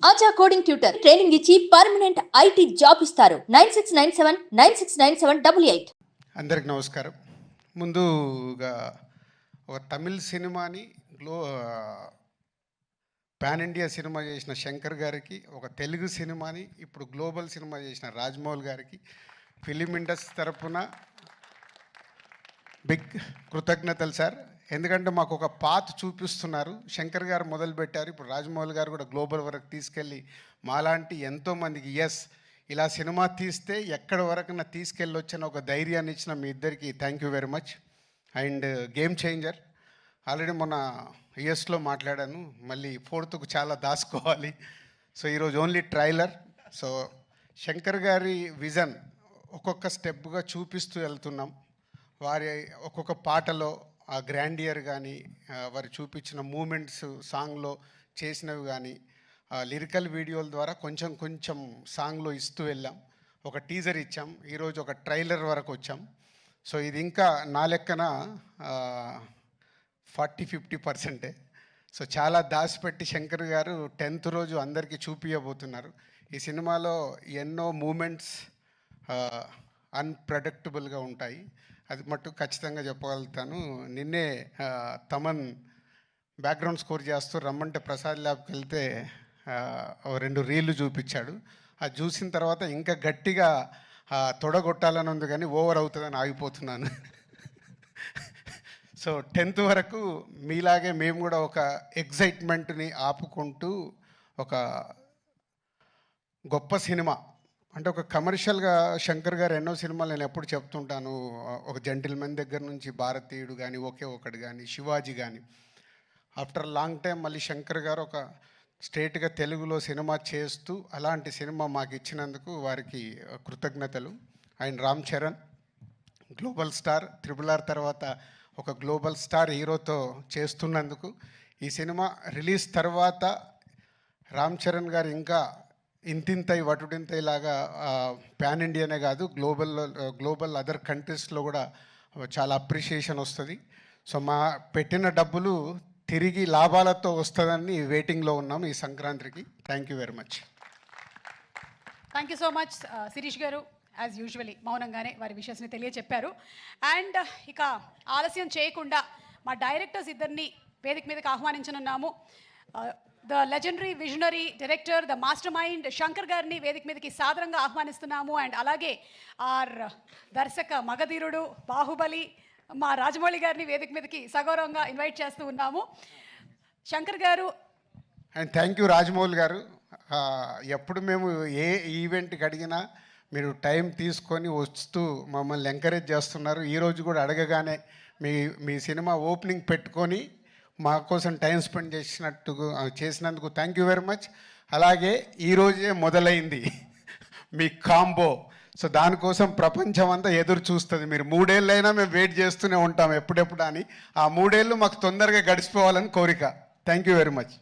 ఆచా coding tutor training ఇచ్చి permanent IT job ఇస్తారు. 9697969788. అందరికి నమస్కారం. ముందుగా ఒక తమిళ్ సినిమాని పాన్ ఇండియా సినిమా చేసిన శంకర్ గారికి, ఒక తెలుగు సినిమాని ఇప్పుడు గ్లోబల్ సినిమా చేసిన రాజమౌళి గారికి ఫిలిం ఇండస్ట్రీ తరపున బిగ్ కృతజ్ఞతలు సార్. ఎందుకంటే మాకు ఒక పాత్ చూపిస్తున్నారు. శంకర్ గారు మొదలుపెట్టారు, ఇప్పుడు రాజమౌళి గారు కూడా గ్లోబల్ వరకు తీసుకెళ్ళి మాలాంటి ఎంతోమందికి ఇలా సినిమా తీస్తే ఎక్కడి వరకు తీసుకెళ్ళొచ్చని ఒక ధైర్యాన్ని ఇచ్చిన మీ ఇద్దరికి thank you very much. And game changer already మొన్న యుఎస్లో మాట్లాడాను, మళ్ళీ ఫోర్త్కు చాలా దాచుకోవాలి. సో ఈరోజు ఓన్లీ ట్రైలర్. సో శంకర్ గారి విజన్ ఒక్కొక్క స్టెప్గా చూపిస్తూ వెళ్తున్నాం. వారి ఒక్కొక్క పాటలో ఆ గ్రాండియర్ కానీ, వారు చూపించిన మూమెంట్స్ సాంగ్లో చేసినవి కానీ, లిరికల్ వీడియోల ద్వారా కొంచెం కొంచెం సాంగ్లో ఇస్తూ వెళ్ళాం. ఒక టీజర్ ఇచ్చాం, ఈరోజు ఒక ట్రైలర్ వరకు వచ్చాం. సో ఇది ఇంకా నా లెక్కన 40-50%. సో చాలా దాచిపెట్టి శంకర్ గారు 10th రోజు అందరికీ చూపించబోతున్నారు. ఈ సినిమాలో ఎన్నో మూమెంట్స్ అన్ప్రెడిక్టబుల్గా ఉంటాయి, అది మట్టు ఖచ్చితంగా చెప్పగలుగుతాను. నిన్నే తమన్ బ్యాక్గ్రౌండ్ స్కోర్ చేస్తూ రమ్మంటే ప్రసాద్ ల్యాబ్కి వెళ్తే 2 రీళ్లు చూపించాడు. అది చూసిన తర్వాత ఇంకా గట్టిగా తొడగొట్టాలని ఉంది, కానీ ఓవర్ అవుతుందని ఆగిపోతున్నాను. సో 10th వరకు మీలాగే మేము కూడా ఒక ఎగ్జైట్మెంట్ని ఆపుకుంటూ ఒక గొప్ప సినిమా అంటే ఒక కమర్షియల్గా శంకర్ గారు ఎన్నో సినిమాలు నేను ఎప్పుడు చెప్తుంటాను, ఒక జెంటిల్మెన్ దగ్గర నుంచి భారతీయుడు కానీ, ఒకే ఒకటి కానీ, శివాజీ కానీ, ఆఫ్టర్ లాంగ్ టైం మళ్ళీ శంకర్ గారు ఒక స్ట్రేట్గా తెలుగులో సినిమా చేస్తూ అలాంటి సినిమా మాకు ఇచ్చినందుకు వారికి కృతజ్ఞతలు. And Ram Charan global star, RRR తర్వాత ఒక గ్లోబల్ స్టార్ హీరోతో చేస్తున్నందుకు, ఈ సినిమా రిలీజ్ తర్వాత రామ్ చరణ్ గారు ఇంకా ఇంతింతై వటుడింతై లాగా పాన్ ఇండియానే కాదు గ్లోబల్ అదర్ కంట్రీస్లో కూడా చాలా అప్రిషియేషన్ వస్తుంది. సో మా పెట్టిన డబ్బులు తిరిగి లాభాలతో వస్తుందని వెయిటింగ్లో ఉన్నాం ఈ సంక్రాంతికి. Thank you very much. Thank you so much Shirish garu. As usually మౌనంగానే వారి విషయాన్ని తెలియచెప్పారు. అండ్ ఇక ఆలస్యం చేయకుండా మా డైరెక్టర్స్ ఇద్దరిని వేదిక మీదకి ఆహ్వానించనున్నాము. The legendary visionary director, the master mind Shankar గారిని వేదిక మీదకి సాదరంగా ఆహ్వానిస్తున్నాము. అండ్ అలాగే ఆర్ దర్శక మగధీరుడు బాహుబలి మా రాజమౌళి గారిని వేదిక మీదకి సగౌరవంగా ఇన్వైట్ చేస్తూ ఉన్నాము. శంకర్ గారు అండ్ థ్యాంక్ యూ రాజమౌళి గారు. ఎప్పుడు మేము ఏ ఈవెంట్కి అడిగినా మీరు టైం తీసుకొని వస్తూ మమ్మల్ని ఎంకరేజ్ చేస్తున్నారు. ఈరోజు కూడా అడగగానే మీ సినిమా ఓపెనింగ్ పెట్టుకొని మా కోసం టైం స్పెండ్ చేసినందుకు థ్యాంక్ యూ వెరీ మచ్. అలాగే ఈరోజే మొదలైంది మీ కాంబో. సో దానికోసం ప్రపంచం అంతా ఎదురు చూస్తుంది. మీరు 3 ఏళ్ళైనా మేము వెయిట్ చేస్తూనే ఉంటాం ఎప్పుడెప్పుడు అని. ఆ 3 ఏళ్ళు మాకు తొందరగా గడిచిపోవాలని కోరిక. Thank you very much.